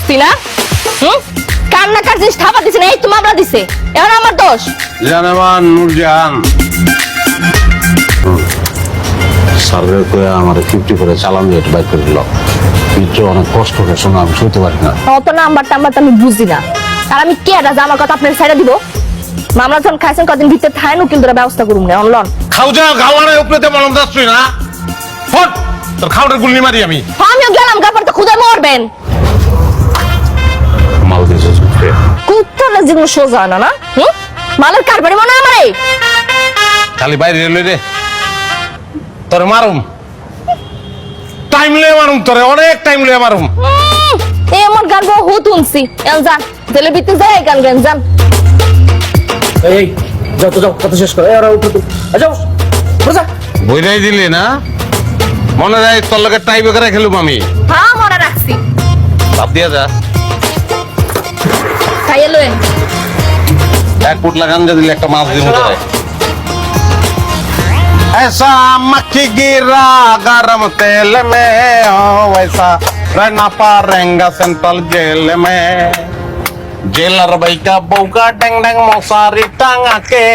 করছি না? কান্না কার জিনিস থাবা দিছে না, এই তো মামলা দিছে, এখন আমার দোষ। জানেমান নুরজাহান সার্ভে করে আমার 50 করে চালান দিয়ে বাইক করে দিল। কিন্তু অনেক কষ্ট করে শোনা, আমি শুনতে পারি না। অত নাম্বার টাম্বার তো আমি বুঝি না, আর আমি কে রাজা আমার কথা আপনার সাইডে দিব? মামলা যখন খাইছেন কদিন ভিতরে থাকেন, উকিল ধরে ব্যবস্থা করুন না অনলন। খাও যা খাওয়ারে উপরেতে মলম যাচ্ছই না, ফট তোর খাওয়ার গুলি মারি আমি। আমিও গেলাম, গাপার তো খুদায় মরবেন। মাল দিয়েছে চুপে কুত্তার জীবন সোজা না না, মালের কারবারি মনে হয় আমারে। খালি বাইরে এলো রে, তোরে মারুম, টাইম লয়ে মারুম, তোরে অনেক টাইম লয়ে মারুম। এমন গান বহুত শুনছি, এখন যান জেলের ভিতরে যাই গান গান যান। এই যাও তো, যাও কথা শেষ করো। এরা উঠো তো, যাও যা। বইরাই দিলি না, মনে যায় তোর লগে টাই বেকারে খেলুম আমি। হ্যাঁ মনে রাখছি, ভাব দিয়া যা, খাইয়ে লইন। 1 ফুট লাগান দিলে একটা মাছ দিব তোরে। ऐसा मक्खी गिरा गरम तेल में हो वैसा रहना पाएगा सेंट्रल जेल में। जेलर भाई का बहू का डंग डंग मौसारी टांगा के